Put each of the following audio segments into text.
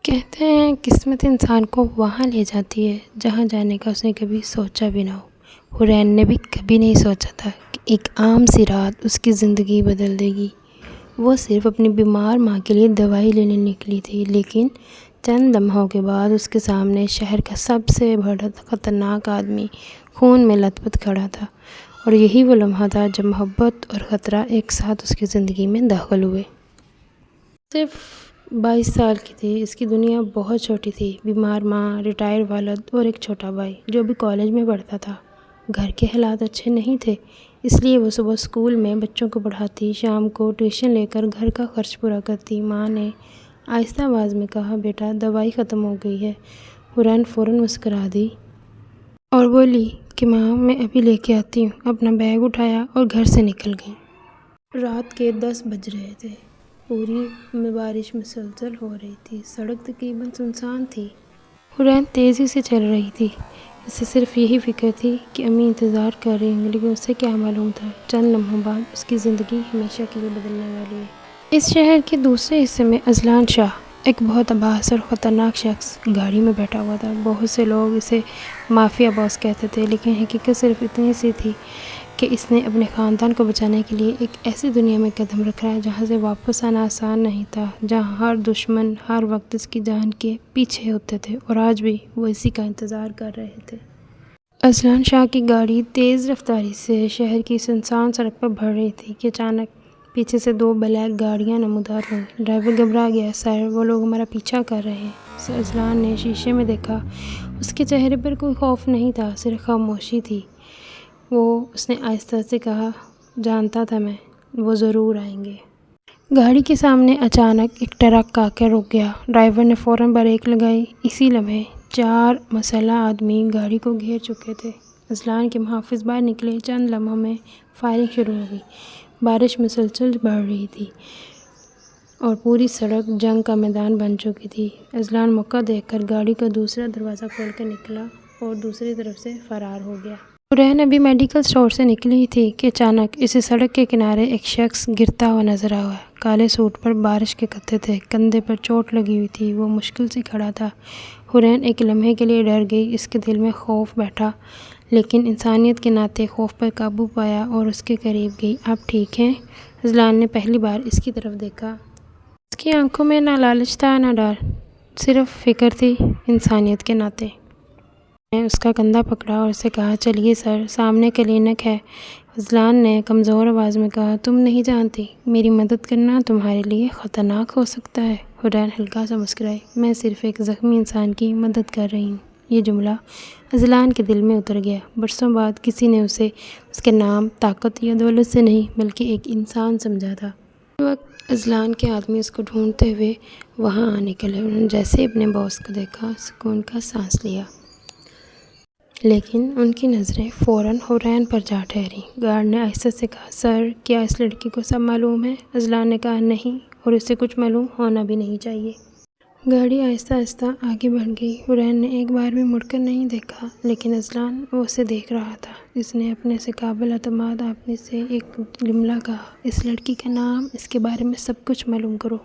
کہتے ہیں قسمت انسان کو وہاں لے جاتی ہے جہاں جانے کا اس نے کبھی سوچا بھی نہ ہو۔ حورین نے بھی کبھی نہیں سوچا تھا کہ ایک عام سی رات اس کی زندگی بدل دے گی۔ وہ صرف اپنی بیمار ماں کے لیے دوائی لینے نکلی تھی، لیکن چند لمحوں کے بعد اس کے سامنے شہر کا سب سے بڑا خطرناک آدمی خون میں لت پت کھڑا تھا، اور یہی وہ لمحہ تھا جب محبت اور خطرہ ایک ساتھ اس کی زندگی میں داخل ہوئے۔ صرف 22 سال کی تھی، اس کی دنیا بہت چھوٹی تھی۔ بیمار ماں، ریٹائر والد اور ایک چھوٹا بھائی جو بھی کالج میں پڑھتا تھا۔ گھر کے حالات اچھے نہیں تھے، اس لیے وہ صبح اسکول میں بچوں کو پڑھاتی، شام کو ٹیوشن لے کر گھر کا خرچ پورا کرتی۔ ماں نے آہستہ آواز میں کہا، بیٹا دوائی ختم ہو گئی ہے۔ حورین فوراً مسکرا دی اور بولی کہ ماں میں ابھی لے کے آتی ہوں۔ اپنا بیگ اٹھایا اور گھر سے نکل گئی۔ رات کے 10 بج رہے تھے، پوری میں بارش مسلسل ہو رہی تھی، سڑک تقریباً سنسان تھی۔ حورین تیزی سے چل رہی تھی، اسے صرف یہی فکر تھی کہ امی انتظار کر رہی ہوں، لیکن اسے کیا معلوم تھا چند لمحوں بعد اس کی زندگی ہمیشہ کے لیے بدلنے والی ہے۔ اس شہر کے دوسرے حصے میں اذلان شاہ، ایک بہت اباس اور خطرناک شخص، گاڑی میں بیٹھا ہوا تھا۔ بہت سے لوگ اسے مافیا باس کہتے تھے، لیکن حقیقت صرف اتنی سی تھی کہ اس نے اپنے خاندان کو بچانے کے لیے ایک ایسی دنیا میں قدم رکھا جہاں سے واپس آنا آسان نہیں تھا، جہاں ہر دشمن ہر وقت اس کی جان کے پیچھے ہوتے تھے، اور آج بھی وہ اسی کا انتظار کر رہے تھے۔ اذلان شاہ کی گاڑی تیز رفتاری سے شہر کی سنسان سڑک پر بڑھ رہی تھی کہ اچانک پیچھے سے 2 بلیک گاڑیاں نمودار ہوئیں۔ ڈرائیور گھبرا گیا۔ سر، وہ لوگ ہمارا پیچھا کر رہے ہیں۔ اذلان نے شیشے میں دیکھا، اس کے چہرے پر کوئی خوف نہیں تھا، صرف خاموشی تھی۔ اس نے آہستہ سے کہا، جانتا تھا میں، وہ ضرور آئیں گے۔ گاڑی کے سامنے اچانک ایک ٹرک آ کر رک گیا۔ ڈرائیور نے فوراً بریک لگائی۔ اسی لمحے 4 مسلح آدمی گاڑی کو گھیر چکے تھے۔ اذلان کے محافظ باہر نکلے۔ چند لمحوں میں فائرنگ شروع ہو گئی۔ بارش مسلسل بڑھ رہی تھی اور پوری سڑک جنگ کا میدان بن چکی تھی۔ اذلان موقع دیکھ کر گاڑی کا دوسرا دروازہ کھول کر نکلا اور دوسری طرف سے فرار ہو گیا۔ حورین ابھی میڈیکل اسٹور سے نکلی تھی کہ اچانک اسے سڑک کے کنارے ایک شخص گرتا ہوا نظر آیا۔ کالے سوٹ پر بارش کے قطرے تھے، کندھے پر چوٹ لگی ہوئی تھی، وہ مشکل سے کھڑا تھا۔ حورین ایک لمحے کے لیے ڈر گئی، اس کے دل میں خوف بیٹھا، لیکن انسانیت کے ناطے خوف پر قابو پایا اور اس کے قریب گئی۔ آپ ٹھیک ہیں؟ اذلان نے پہلی بار اس کی طرف دیکھا۔ اس کی آنکھوں میں نہ لالچ تھا نہ ڈر، صرف فکر تھی۔ انسانیت کے ناطے نے اس کا کندھا پکڑا اور اسے کہا، چلیے سر، سامنے کلینک ہے۔ اذلان نے کمزور آواز میں کہا، تم نہیں جانتی، میری مدد کرنا تمہارے لیے خطرناک ہو سکتا ہے۔ حورین ہلکا سا مسکرائی، میں صرف ایک زخمی انسان کی مدد کر رہی ہوں۔ یہ جملہ اذلان کے دل میں اتر گیا۔ برسوں بعد کسی نے اسے اس کے نام، طاقت یا دولت سے نہیں بلکہ ایک انسان سمجھا تھا۔ اس وقت اذلان کے آدمی اس کو ڈھونڈتے ہوئے وہاں آ نکلے۔ انہوں نے جیسے اپنے باس کو دیکھا، سکون کا سانس لیا، لیکن ان کی نظریں فوراً حورین پر جا ٹھہریں۔ گارڈ نے آہستہ سے کہا، سر، کیا اس لڑکی کو سب معلوم ہے؟ اذلان نے کہا، نہیں، اور اسے کچھ معلوم ہونا بھی نہیں چاہیے۔ گاڑی آہستہ آہستہ آگے بڑھ گئی۔ حورین نے ایک بار بھی مڑ کر نہیں دیکھا، لیکن اذلان وہ اسے دیکھ رہا تھا۔ اس نے اپنے سے قابل اعتماد آدمی سے ایک جملہ کہا، اس لڑکی کا نام، اس کے بارے میں سب کچھ معلوم کرو۔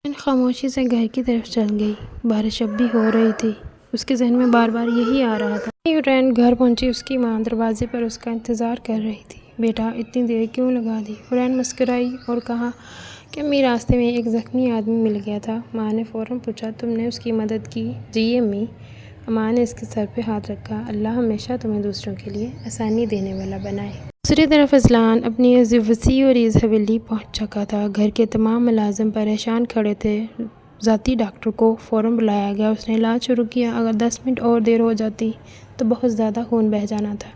حورین خاموشی سے گھر کی طرف چل گئی۔ بارش اب بھی ہو رہی تھی، اس کے ذہن میں بار بار یہی آ رہا تھا۔ حورین گھر پہنچی، اس کی ماں دروازے پر اس کا انتظار کر رہی تھی۔ بیٹا، اتنی دیر کیوں لگا دی؟ حورین مسکرائی اور کہا کہ امی، راستے میں ایک زخمی آدمی مل گیا تھا۔ ماں نے فوراً پوچھا، تم نے اس کی مدد کی؟ جی امی۔ ماں نے اس کے سر پہ ہاتھ رکھا، اللہ ہمیشہ تمہیں دوسروں کے لیے آسانی دینے والا بنائے۔ دوسری طرف اذلان اپنی وسیع و عریض حویلی پہنچ چکا تھا۔ گھر کے تمام ملازم پریشان کھڑے تھے۔ ذاتی ڈاکٹر کو فوراً بلایا گیا۔ اس نے علاج شروع کیا۔ اگر 10 منٹ اور دیر ہو جاتی تو بہت زیادہ خون بہہ جانا تھا۔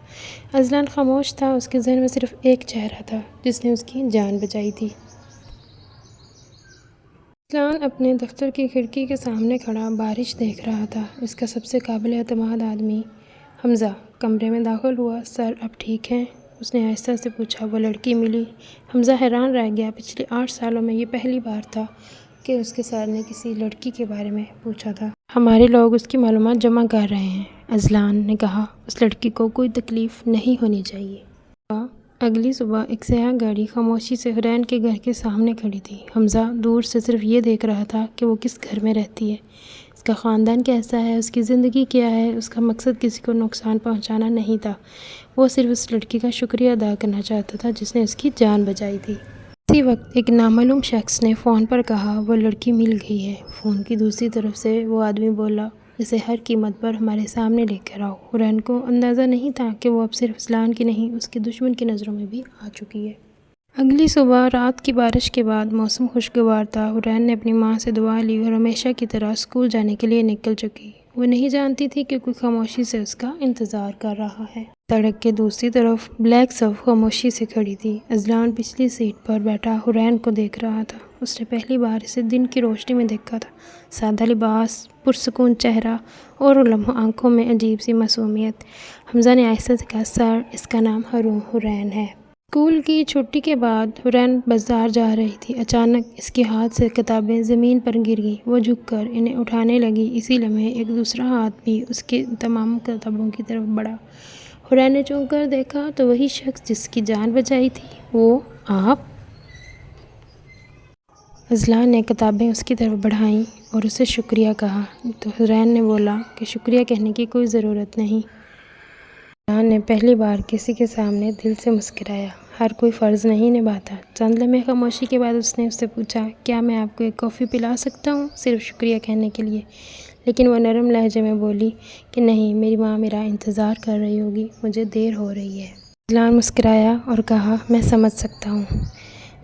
اذلان خاموش تھا، اس کے ذہن میں صرف ایک چہرہ تھا جس نے اس کی جان بچائی تھی۔ اذلان اپنے دفتر کی کھڑکی کے سامنے کھڑا بارش دیکھ رہا تھا۔ اس کا سب سے قابل اعتماد آدمی، حمزہ، کمرے میں داخل ہوا۔ سر، اب ٹھیک ہیں؟ اس نے آہستہ سے پوچھا۔ وہ لڑکی ملی؟ حمزہ حیران رہ گیا۔ پچھلے 8 سالوں میں یہ پہلی بار تھا کہ اس کے سر نے کسی لڑکی کے بارے میں پوچھا تھا۔ ہمارے لوگ اس کی معلومات جمع کر رہے ہیں، اذلان نے کہا۔ اس لڑکی کو کوئی تکلیف نہیں ہونی چاہیے۔ اگلی صبح ایک سیاہ گاڑی خاموشی سے حورین کے گھر کے سامنے کھڑی تھی۔ حمزہ دور سے صرف یہ دیکھ رہا تھا کہ وہ کس گھر میں رہتی ہے، اس کا خاندان کیسا ہے، اس کی زندگی کیا ہے۔ اس کا مقصد کسی کو نقصان پہنچانا نہیں تھا، وہ صرف اس لڑکی کا شکریہ ادا کرنا چاہتا تھا جس نے اس کی جان بچائی تھی۔ اسی وقت ایک نامعلوم شخص نے فون پر کہا وہ لڑکی مل گئی ہے۔ فون کی دوسری طرف سے وہ آدمی بولا اسے ہر قیمت پر ہمارے سامنے لے کر آؤ۔ حورین کو اندازہ نہیں تھا کہ وہ اب صرف اسلان کی نہیں اس کے دشمن کی نظروں میں بھی آ چکی ہے۔ اگلی صبح رات کی بارش کے بعد موسم خوشگوار تھا۔ حورین نے اپنی ماں سے دعا لی اور ہمیشہ کی طرح اسکول جانے کے لیے نکل چکی۔ وہ نہیں جانتی تھی کہ کوئی خاموشی سے اس کا انتظار کر رہا ہے۔ سڑک کے دوسری طرف بلیک صف خاموشی سے کھڑی تھی۔ اذلان پچھلی سیٹ پر بیٹھا حورین کو دیکھ رہا تھا۔ اس نے پہلی بار اسے دن کی روشنی میں دیکھا تھا، سادہ لباس، پرسکون چہرہ اور لمحہ آنکھوں میں عجیب سی معصومیت۔ حمزہ نے آہستہ سے کہا سر اس کا نام حورین ہے۔ اسکول کی چھٹی کے بعد حورین بازار جا رہی تھی۔ اچانک اس کے ہاتھ سے کتابیں زمین پر گر گئیں۔ وہ جھک کر انہیں اٹھانے لگی۔ اسی لمحے ایک دوسرا ہاتھ بھی اس کے تمام کتابوں کی طرف بڑھا۔ حورین نے چونک کر دیکھا تو وہی شخص جس کی جان بچائی تھی وہ آپ۔ اذلان نے کتابیں اس کی طرف بڑھائیں اور اسے شکریہ کہا تو حورین نے بولا کہ شکریہ کہنے کی کوئی ضرورت نہیں۔ اذلان نے پہلی بار کسی کے سامنے دل سے مسکرایا۔ ہر کوئی فرض نہیں نبھاتا۔ چند لمحے خاموشی کے بعد اس نے اس سے پوچھا کیا میں آپ کو ایک کافی پلا سکتا ہوں صرف شکریہ کہنے کے لیے؟ لیکن وہ نرم لہجے میں بولی کہ نہیں، میری ماں میرا انتظار کر رہی ہوگی، مجھے دیر ہو رہی ہے۔ اذلان مسکرایا اور کہا میں سمجھ سکتا ہوں۔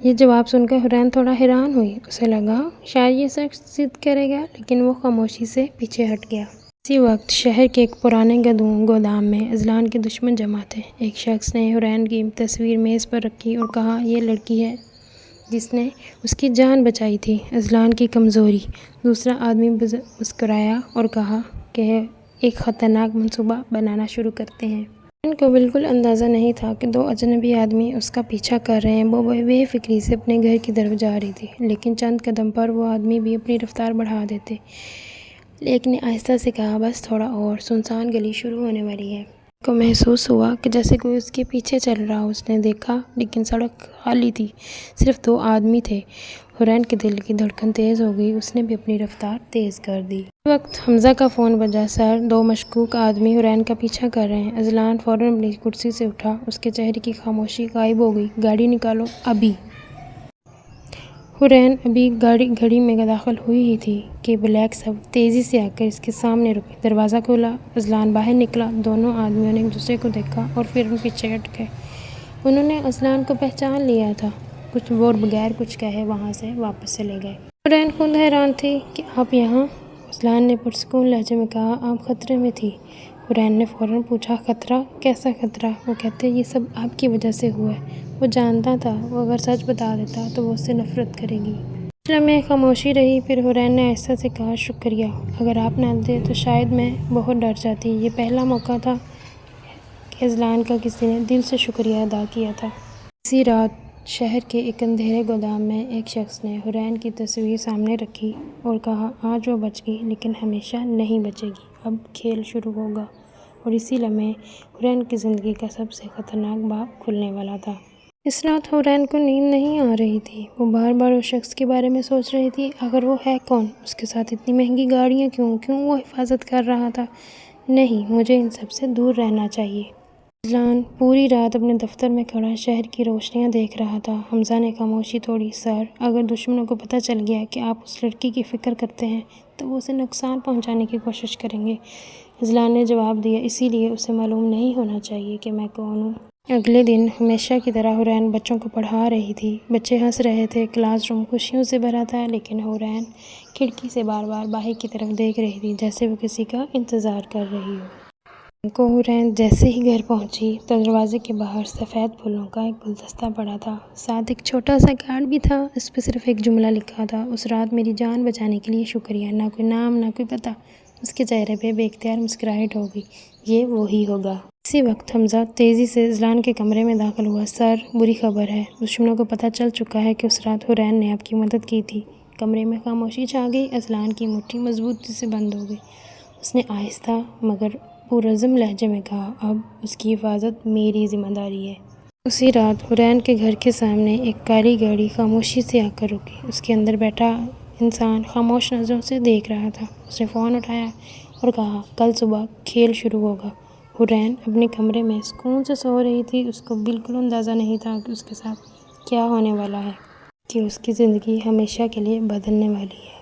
یہ جواب سن کر حورین تھوڑا حیران ہوئی۔ اسے لگا شاید یہ شخص ضد کرے گا، لیکن وہ خاموشی سے پیچھے ہٹ گیا۔ اسی وقت شہر کے ایک پرانے گودام میں اذلان کے دشمن جمع تھے۔ ایک شخص نے حورین کی تصویر میز پر رکھی اور کہا یہ لڑکی ہے جس نے اس کی جان بچائی تھی، اذلان کی کمزوری۔ دوسرا آدمی مسکرایا اور کہا کہ ایک خطرناک منصوبہ بنانا شروع کرتے ہیں۔ حورین کو بالکل اندازہ نہیں تھا کہ دو اجنبی آدمی اس کا پیچھا کر رہے ہیں۔ وہ بے فکری سے اپنے گھر کی طرف جا رہی تھی، لیکن چند قدم پر وہ آدمی بھی اپنی رفتار بڑھا دیتے۔ ایک نے آہستہ سے کہا بس تھوڑا اور، سنسان گلی شروع ہونے والی ہے۔ حورین کو محسوس ہوا کہ جیسے کوئی اس کے پیچھے چل رہا ہو۔ اس نے دیکھا لیکن سڑک خالی تھی، صرف دو آدمی تھے۔ حورین کے دل کی دھڑکن تیز ہو گئی، اس نے بھی اپنی رفتار تیز کر دی۔ اس وقت حمزہ کا فون بجا۔ سر، دو مشکوک آدمی حورین کا پیچھا کر رہے ہیں۔ اذلان فوراً اپنی کرسی سے اٹھا، اس کے چہرے کی خاموشی غائب ہو گئی۔ گاڑی نکالو ابھی۔ حورین ابھی گھڑی میں داخل ہوئی ہی تھی کہ بلیک صف تیزی سے آ کر اس کے سامنے رکی۔ دروازہ کھولا، اذلان باہر نکلا۔ دونوں آدمیوں نے ایک دوسرے کو دیکھا اور پھر پیچھے ہٹ گئے۔ انہوں نے اذلان کو پہچان لیا تھا۔ کچھ وہ بغیر کچھ کہے وہاں سے واپس چلے گئے۔ حورین خود حیران تھی کہ آپ یہاں؟ اذلان نے پرسکون لہجے میں کہا آپ خطرے میں تھی۔ حورین نے فوراً پوچھا خطرہ؟ کیسا خطرہ؟ وہ کہتے یہ سب آپ کی وجہ سے ہوا ہے۔ وہ جانتا تھا وہ اگر سچ بتا دیتا تو وہ اس سے نفرت کرے گی۔ کچھ لمحے خاموشی رہی، پھر حورین نے آہستہ سے کہا شکریہ، اگر آپ نہ دے تو شاید میں بہت ڈر جاتی۔ یہ پہلا موقع تھا کہ اذلان کا کسی نے دل سے شکریہ ادا کیا تھا۔ اسی رات شہر کے ایک اندھیرے گودام میں ایک شخص نے حورین کی تصویر سامنے رکھی اور کہا آج وہ بچ گئی لیکن ہمیشہ نہیں بچے گی، اب کھیل شروع ہوگا۔ اور اسی لمحے حورین کی زندگی کا سب سے خطرناک باب کھلنے والا تھا۔ اس رات حورین کو نیند نہیں آ رہی تھی۔ وہ بار بار اس شخص کے بارے میں سوچ رہی تھی، آخر وہ ہے کون؟ اس کے ساتھ اتنی مہنگی گاڑیاں کیوں وہ حفاظت کر رہا تھا؟ نہیں، مجھے ان سب سے دور رہنا چاہیے۔ اذلان پوری رات اپنے دفتر میں کھڑا شہر کی روشنیاں دیکھ رہا تھا۔ حمزہ نے خاموشی توڑی۔ سر، اگر دشمنوں کو پتہ چل گیا کہ آپ اس لڑکی کی فکر کرتے ہیں تو وہ اسے نقصان پہنچانے کی کوشش کریں گے۔ اذلان نے جواب دیا اسی لیے اسے معلوم نہیں ہونا چاہیے کہ میں کون ہوں۔ اگلے دن ہمیشہ کی طرح حورین بچوں کو پڑھا رہی تھی۔ بچے ہنس رہے تھے، کلاس روم خوشیوں سے بھرا تھا، لیکن حورین کھڑکی سے بار بار باہر کی طرف دیکھ رہی تھی جیسے وہ کسی کا انتظار کر رہی ہو۔ حورین جیسے ہی گھر پہنچی تو دروازے کے باہر سفید پھولوں کا ایک گلدستہ پڑا تھا، ساتھ ایک چھوٹا سا کارڈ بھی تھا۔ اس پہ صرف ایک جملہ لکھا تھا اس رات میری جان بچانے کے لیے شکریہ۔ نہ کوئی نام، نہ کوئی پتہ۔ اس کے چہرے پہ بے اختیار مسکراہٹ ہو گئی، یہ وہی ہوگا۔ اسی وقت حمزہ تیزی سے اذلان کے کمرے میں داخل ہوا۔ سر، بری خبر ہے، دشمنوں کو پتہ چل چکا ہے کہ اس رات حورین نے آپ کی مدد کی تھی۔ کمرے میں خاموشی چھا گئی۔ اذلان کی مٹھی مضبوطی سے بند ہو گئی۔ اس نے آہستہ مگر پرعزم لہجے میں کہا اب اس کی حفاظت میری ذمہ داری ہے۔ اسی رات حرین کے گھر کے سامنے ایک کالی گاڑی خاموشی سے آ کر رکی۔ اس کے اندر بیٹھا انسان خاموش نظروں سے دیکھ رہا تھا۔ اس نے فون اٹھایا اور کہا، کل صبح کھیل شروع ہوگا۔ حرین اپنے کمرے میں سکون سے سو رہی تھی۔ اس کو بالکل اندازہ نہیں تھا کہ اس کے ساتھ کیا ہونے والا ہے، کہ اس کی زندگی ہمیشہ کے لیے بدلنے والی ہے۔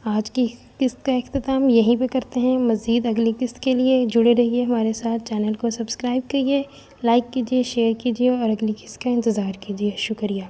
آج کی قسط کا اختتام یہیں پہ کرتے ہیں۔ مزید اگلی قسط کے لیے جڑے رہیے ہمارے ساتھ، چینل کو سبسکرائب کیجیے، لائک کیجیے، شیئر کیجیے اور اگلی قسط کا انتظار کیجیے۔ شکریہ۔